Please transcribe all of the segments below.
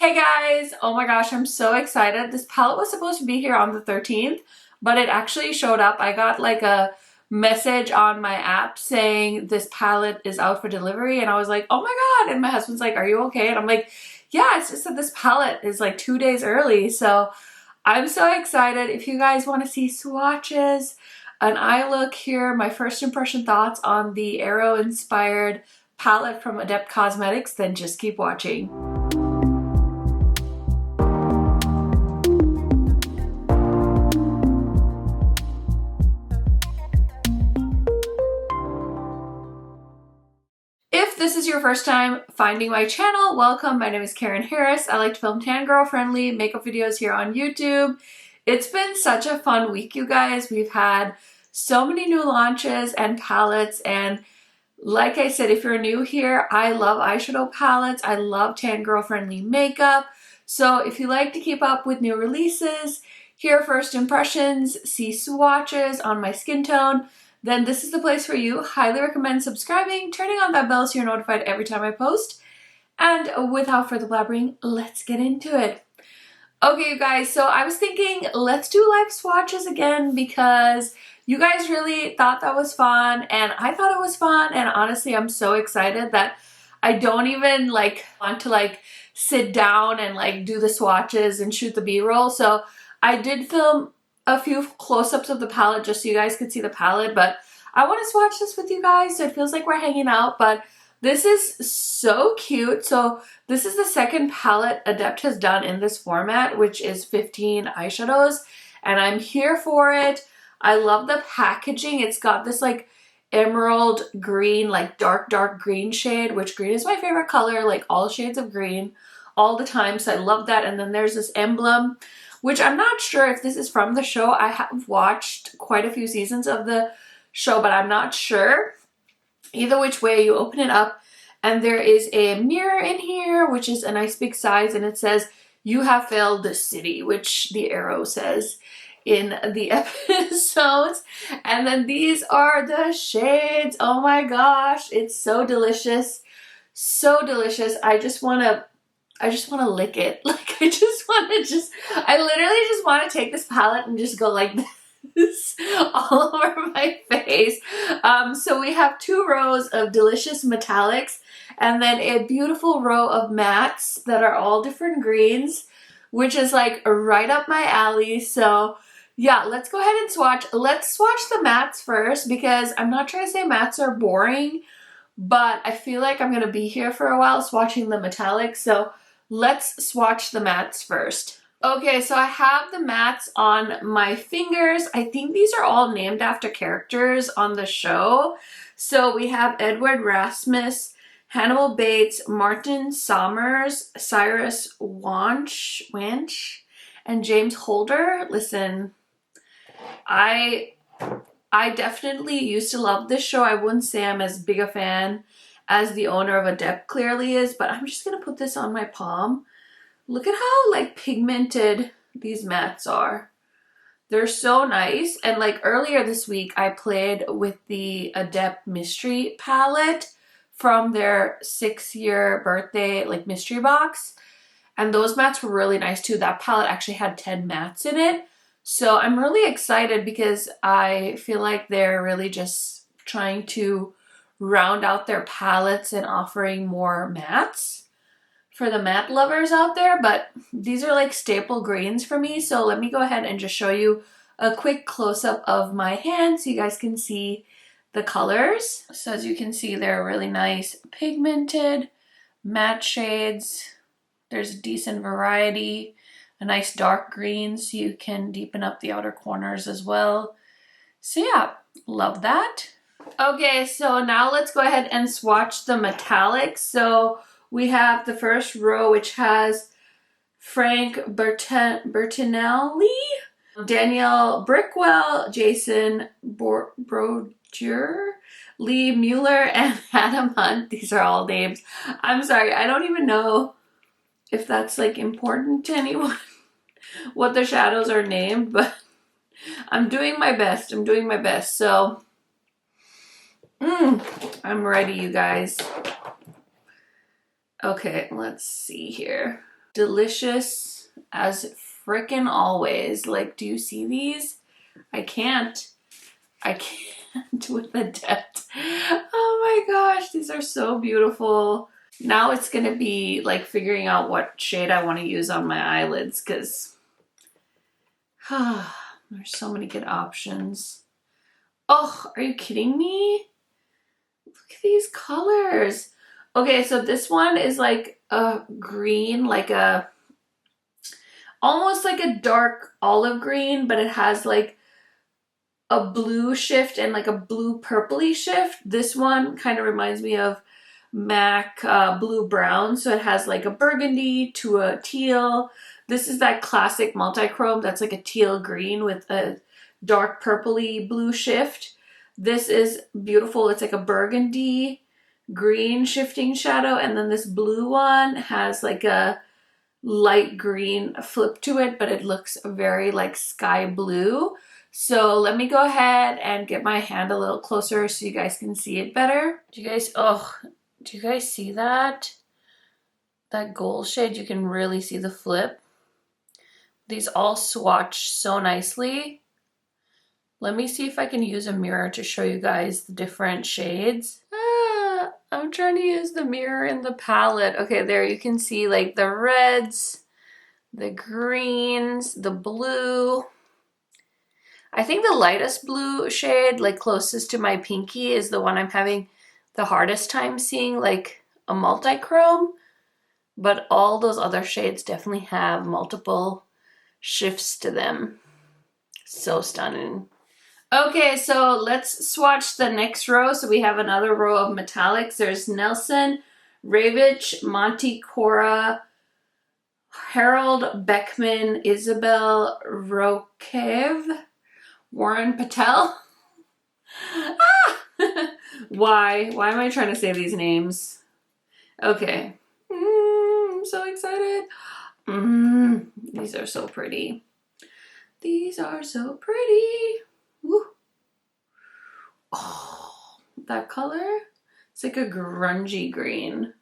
Hey guys! Oh my gosh, I'm so excited. This palette was supposed to be here on the 13th, but it actually showed up. I got like a message on my app saying this palette is out for delivery, and I was like, oh my god. And my husband's like, are you okay? And I'm like, yeah, it's just that this palette is like 2 days early. So I'm so excited. If you guys want to see swatches, an eye look here, my first impression thoughts on the Arrow inspired palette from Adept Cosmetics, then just keep watching. If this is your first time finding my channel, welcome. My name is KARENHARRIS. I like to film tan girl friendly makeup videos here on YouTube. It's been such a fun week, you guys. We've had so many new launches and palettes, and like I said, if you're new here, I love eyeshadow palettes. I love tan girl friendly makeup. So if you like to keep up with new releases, hear first impressions, see swatches on my skin tone, then this is the place for you. Highly recommend subscribing, turning on that bell so you're notified every time I post. And without further blabbering, let's get into it. Okay, you guys, so I was thinking let's do live swatches again because you guys really thought that was fun and I thought it was fun, and honestly I'm so excited that I don't even want to sit down and do the swatches and shoot the B-roll. So I did film a few close-ups of the palette just so you guys could see the palette, but I want to swatch this with you guys so it feels like we're hanging out. But this is so cute. So this is the second palette Adept has done in this format, which is 15 eyeshadows, and I'm here for it. I love the packaging. It's got this emerald green, dark green shade, which green is my favorite color, all shades of green all the time, so I love that. And then there's this emblem, which I'm not sure if this is from the show. I have watched quite a few seasons of the show, but I'm not sure. Either which way, you open it up and there is a mirror in here, which is a nice big size, and it says, "You have failed the city," which the Arrow says in the episodes. And then these are the shades. Oh my gosh, it's so delicious. So delicious. I just want to lick it. I literally just want to take this palette and just go like this all over my face. So we have 2 rows of delicious metallics and then a beautiful row of mattes that are all different greens, which is right up my alley. So yeah, let's go ahead and swatch. Let's swatch the mattes first because I'm not trying to say mattes are boring, but I feel like I'm going to be here for a while swatching the metallics. So let's swatch the mattes first. Okay, so I have the mattes on my fingers. I think these are all named after characters on the show. So we have Edward Rasmus, Hannibal Bates, Martin Somers, Cyrus Wanch, and James Holder. Listen, I definitely used to love this show. I wouldn't say I'm as big a fan as the owner of Adept clearly is, but I'm just gonna put this on my palm. Look at how pigmented these mattes are. They're so nice. And earlier this week I played with the Adept Mystery palette from their 6-year birthday mystery box, and those mattes were really nice too. That palette actually had 10 mattes in it. So I'm really excited because I feel like they're really just trying to round out their palettes and offering more mattes for the matte lovers out there. But these are staple greens for me. So let me go ahead and just show you a quick close-up of my hand so you guys can see the colors. So as you can see, they're really nice pigmented matte shades. There's a decent variety. A nice dark green so you can deepen up the outer corners as well. So yeah, love that. Okay, so now let's go ahead and swatch the metallics. So we have the first row, which has Frank Bertinelli, Danielle Brickwell, Jason Broger, Lee Mueller, and Adam Hunt. These are all names. I'm sorry, I don't even know if that's important to anyone what the shadows are named, but I'm doing my best. So I'm ready, you guys. Okay, let's see here. delicious as frickin' always. Like, do you see these? I can't with the depth. Oh my gosh, these are so beautiful. Now it's gonna be like figuring out what shade I want to use on my eyelids, because there's so many good options. Oh, are you kidding me? Look at these colors. Okay, so this one is like a green, like a almost like a dark olive green, but it has like a blue shift and like a blue purpley shift. This one kind of reminds me of MAC Blue Brown. So it has like a burgundy to a teal. This is that classic multi-chrome that's like a teal green with a dark purpley blue shift. This is beautiful. It's like a burgundy green shifting shadow. And then this blue one has like a light green flip to it, but it looks very like sky blue. So let me go ahead and get my hand a little closer so you guys can see it better. Do you guys see that? That gold shade, you can really see the flip. These all swatch so nicely. Let me see if I can use a mirror to show you guys the different shades. I'm trying to use the mirror in the palette. Okay, there you can see like the reds, the greens, the blue. I think the lightest blue shade, like closest to my pinky, is the one I'm having the hardest time seeing, like a multi-chrome. But all those other shades definitely have multiple shifts to them. So stunning. Okay, so let's swatch the next row. So we have another row of metallics. There's Nelson, Ravitch, Monty Cora, Harold Beckman, Isabel Rokev, Warren Patel. Why am I trying to say these names? Okay. I'm so excited. These are so pretty. These are so pretty. Woo. Oh, that color? It's like a grungy green.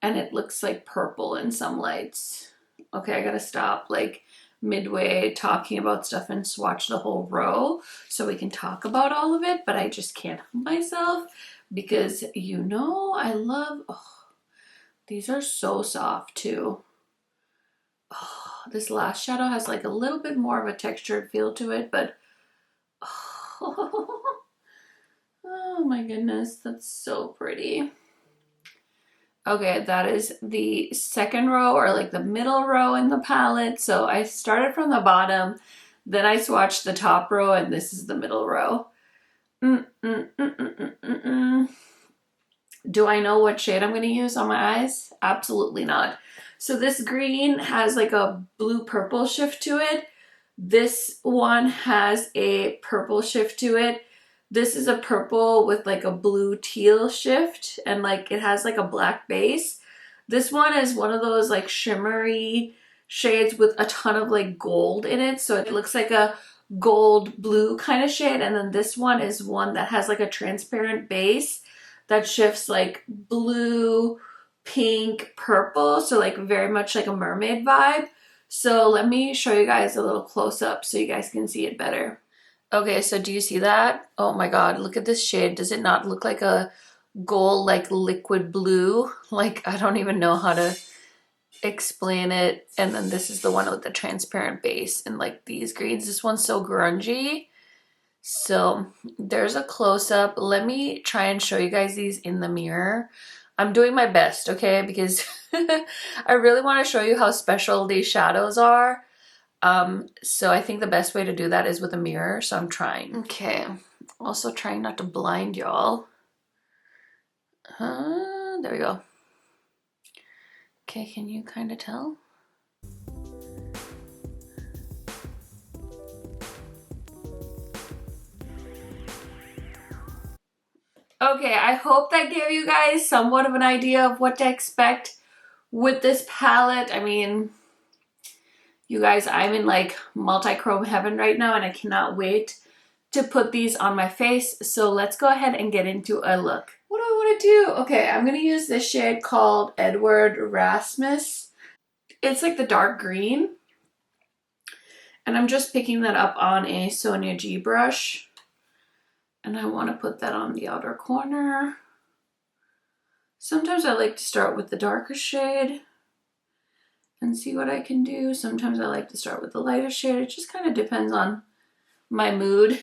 And it looks like purple in some lights. Okay, I gotta stop like midway talking about stuff and swatch the whole row so we can talk about all of it, but I just can't help myself because you know I love, these are so soft too. Oh, this last shadow has like a little bit more of a textured feel to it, but oh my goodness, that's so pretty. Okay, that is the second row, or like the middle row in the palette. So I started from the bottom, then I swatched the top row, and this is the middle row. Do I know what shade I'm going to use on my eyes? Absolutely not. So this green has like a blue purple shift to it. This one has a purple shift to it. This is a purple with like a blue teal shift, and like it has like a black base. This one is one of those like shimmery shades with a ton of like gold in it. So it looks like a gold blue kind of shade. And then this one is one that has like a transparent base that shifts like blue, pink, purple. So like very much like a mermaid vibe. So let me show you guys a little close up so you guys can see it better. Okay, so do you see that? Oh my god, look at this shade. Does it not look like a gold, like liquid blue? Like, I don't even know how to explain it. And then this is the one with the transparent base and like these greens. This one's so grungy. So there's a close-up. Let me try and show you guys these in the mirror. I'm doing my best, okay? Because I really want to show you how special these shadows are. So I think the best way to do that is with a mirror, so I'm trying. Okay, also trying not to blind y'all. There we go. Okay, can you kind of tell? Okay, I hope that gave you guys somewhat of an idea of what to expect with this palette. I mean, you guys, I'm in like multi-chrome heaven right now and I cannot wait to put these on my face. So let's go ahead and get into a look. What do I want to do? Okay, I'm going to use this shade called Edward Rasmus. It's like the dark green. And I'm just picking that up on a Sonia G brush. And I want to put that on the outer corner. Sometimes I like to start with the darker shade and see what I can do. Sometimes I like to start with the lighter shade. It just kind of depends on my mood.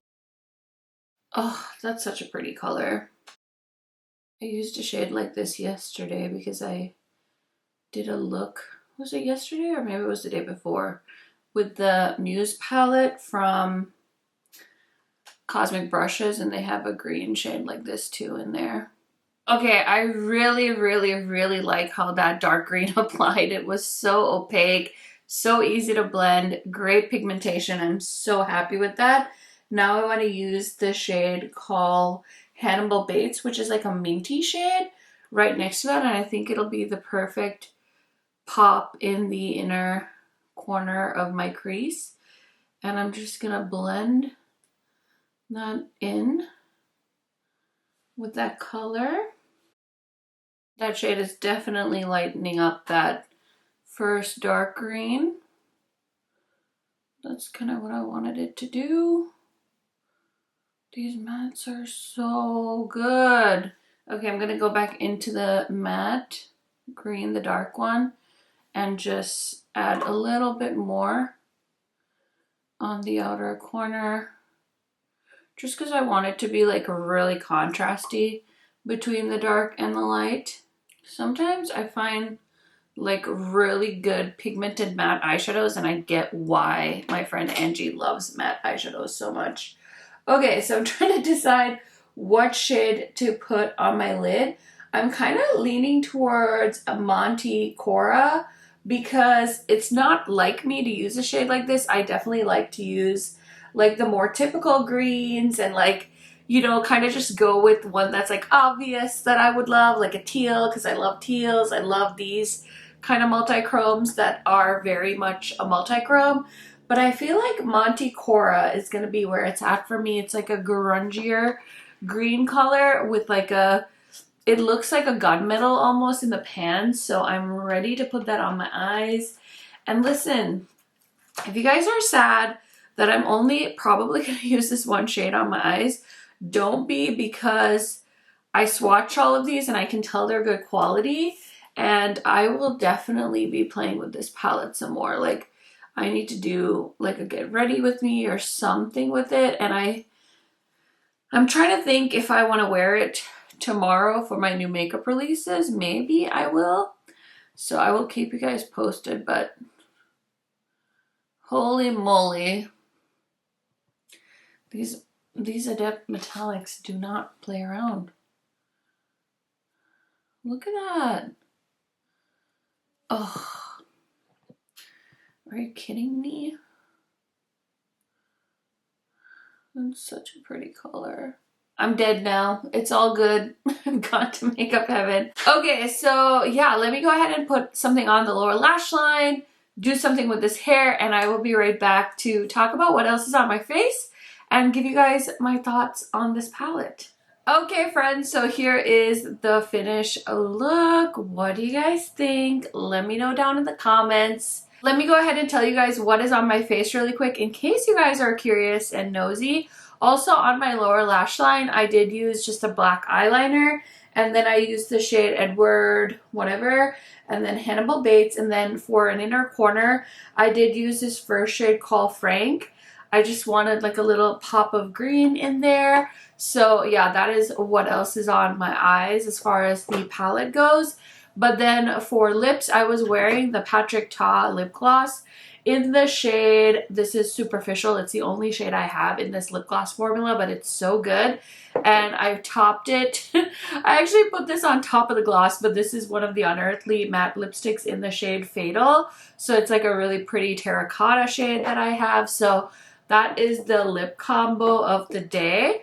Oh, that's such a pretty color. I used a shade like this yesterday because I did a look. Was it yesterday or maybe it was the day before? With the Muse palette from Cosmic Brushes, and they have a green shade like this too in there. Okay, I really like how that dark green applied. It was so opaque, so easy to blend, great pigmentation. I'm so happy with that. Now I want to use the shade called Hannibal Bates, which is like a minty shade right next to that, and I think it'll be the perfect pop in the inner corner of my crease. And I'm just gonna blend that in with that color. That shade is definitely lightening up that first dark green. That's kind of what I wanted it to do. These mattes are so good. Okay, I'm gonna go back into the matte green, the dark one, and just add a little bit more on the outer corner, just because I want it to be like really contrasty between the dark and the light. Sometimes I find like really good pigmented matte eyeshadows, and I get why my friend Angie loves matte eyeshadows so much. Okay, so I'm trying to decide what shade to put on my lid. I'm kind of leaning towards a Monte Cora because it's not like me to use a shade like this. I definitely like to use like the more typical greens and like, you know, kind of just go with one that's like obvious that I would love, like a teal, because I love teals. I love these kind of multi-chromes that are very much a multi-chrome. But I feel like Monte Cora is going to be where it's at for me. It's like a grungier green color with like a, it looks like a gunmetal almost in the pan. So I'm ready to put that on my eyes. And listen, if you guys are sad that I'm only probably going to use this one shade on my eyes, don't be, because I swatch all of these and I can tell they're good quality. And I will definitely be playing with this palette some more. Like, I need to do like a get ready with me or something with it. And I'm trying to think if I want to wear it tomorrow for my new makeup releases. Maybe I will. So I will keep you guys posted, but holy moly. These Adept metallics do not play around. Look at that. Oh. Are you kidding me? That's such a pretty color. I'm dead now. It's all good. I've gone to makeup heaven. Okay, so yeah, let me go ahead and put something on the lower lash line, do something with this hair, and I will be right back to talk about what else is on my face and give you guys my thoughts on this palette. Okay, friends, so here is the finished look. What do you guys think? Let me know down in the comments. Let me go ahead and tell you guys what is on my face really quick in case you guys are curious and nosy. Also on my lower lash line, I did use just a black eyeliner, and then I used the shade Edward whatever, and then Hannibal Bates, and then for an inner corner, I did use this first shade called Frank. I just wanted like a little pop of green in there. So yeah, that is what else is on my eyes as far as the palette goes. But then for lips, I was wearing the Patrick Ta lip gloss in the shade, this is Superficial. It's the only shade I have in this lip gloss formula, but it's so good. And I've topped it. I actually put this on top of the gloss, but this is one of the Unearthly matte lipsticks in the shade Fatal. So it's like a really pretty terracotta shade that I have. So that is the lip combo of the day.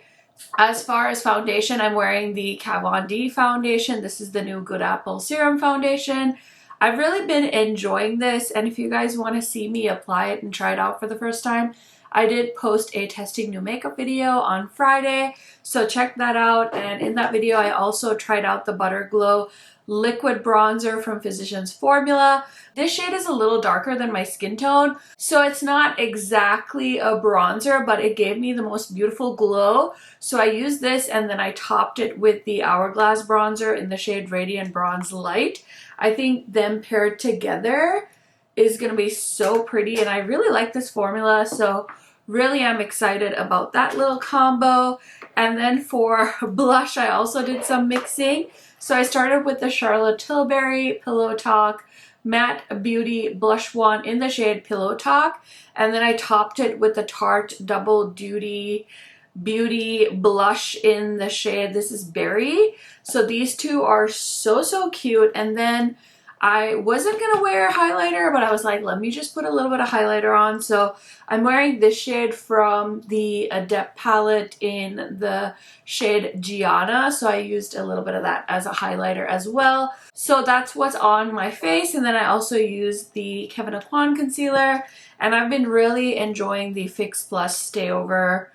As far as foundation, I'm wearing the Kat Von D foundation. This is the new Good Apple Serum Foundation. I've really been enjoying this, and if you guys want to see me apply it and try it out for the first time, I did post a testing new makeup video on Friday, so check that out. And in that video, I also tried out the Butter Glow liquid bronzer from Physicians Formula. This shade is a little darker than my skin tone, so it's not exactly a bronzer, but it gave me the most beautiful glow. So I used this and then I topped it with the Hourglass bronzer in the shade Radiant Bronze Light. I think them paired together is going to be so pretty, and I really like this formula, so really I'm excited about that little combo. And then for blush, I also did some mixing. So I started with the Charlotte Tilbury Pillow Talk Matte Beauty Blush Wand in the shade Pillow Talk, and then I topped it with the Tarte Double Duty Beauty blush in the shade, this is Berry. So these two are so cute. And then I wasn't gonna wear highlighter, but I was like, let me just put a little bit of highlighter on. So I'm wearing this shade from the Adept palette in the shade Gianna. So I used a little bit of that as a highlighter as well. So that's what's on my face. And then I also used the Kevyn Aucoin concealer. And I've been really enjoying the Fix Plus Stayover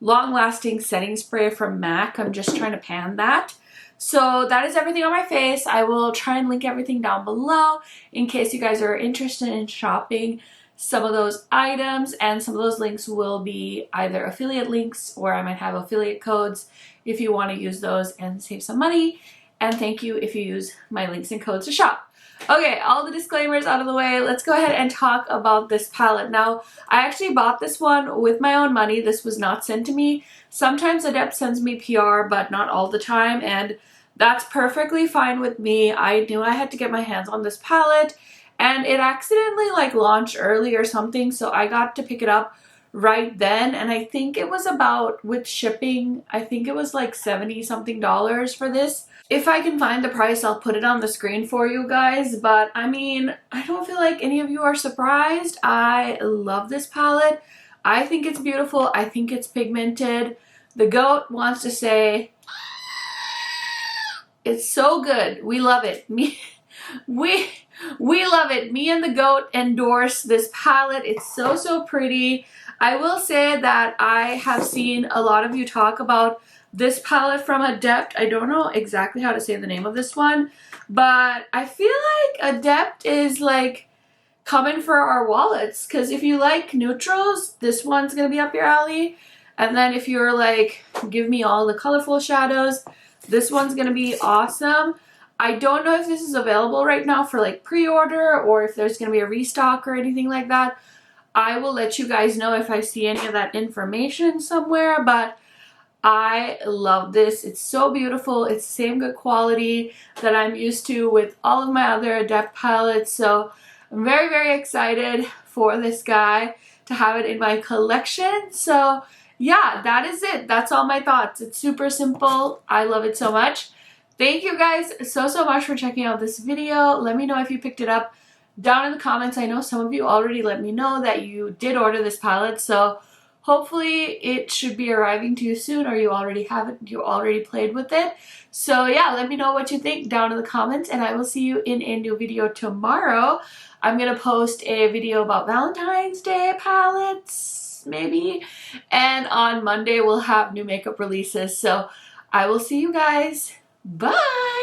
long-lasting setting spray from MAC. I'm just trying to pan that. So that is everything on my face. I will try and link everything down below in case you guys are interested in shopping some of those items, and some of those links will be either affiliate links or I might have affiliate codes if you want to use those and save some money. And thank you if you use my links and codes to shop. Okay, all the disclaimers out of the way. Let's go ahead and talk about this palette. Now, I actually bought this one with my own money. This was not sent to me. Sometimes Adept sends me PR, but not all the time, and that's perfectly fine with me. I knew I had to get my hands on this palette, and it accidentally like launched early or something, so I got to pick it up right then, and I think it was about, with shipping, I think it was like $70 something for this. If I can find the price, I'll put it on the screen for you guys, but I mean, I don't feel like any of you are surprised. I love this palette. I think it's beautiful. I think it's pigmented. The goat wants to say, it's so good. We love it. We love it. Me and the goat endorse this palette. It's so pretty. I will say that I have seen a lot of you talk about this palette from Adept. I don't know exactly how to say the name of this one, but I feel like Adept is like coming for our wallets, because if you like neutrals, this one's gonna be up your alley. And then if you're like, give me all the colorful shadows, this one's gonna be awesome. I don't know if this is available right now for like pre-order or if there's gonna be a restock or anything like that. I will let you guys know if I see any of that information somewhere, but I love this. It's so beautiful. It's the same good quality that I'm used to with all of my other Adept palettes. So I'm very excited for this guy to have it in my collection. So yeah, that is it. That's all my thoughts. It's super simple. I love it so much. Thank you guys so much for checking out this video. Let me know if you picked it up down in the comments. I know some of you already let me know that you did order this palette, so hopefully it should be arriving to you soon, or you already have it, you already played with it. So yeah, let me know what you think down in the comments, and I will see you in a new video tomorrow. I'm going to post a video about Valentine's Day palettes, maybe, and on Monday we'll have new makeup releases. So I will see you guys. Bye!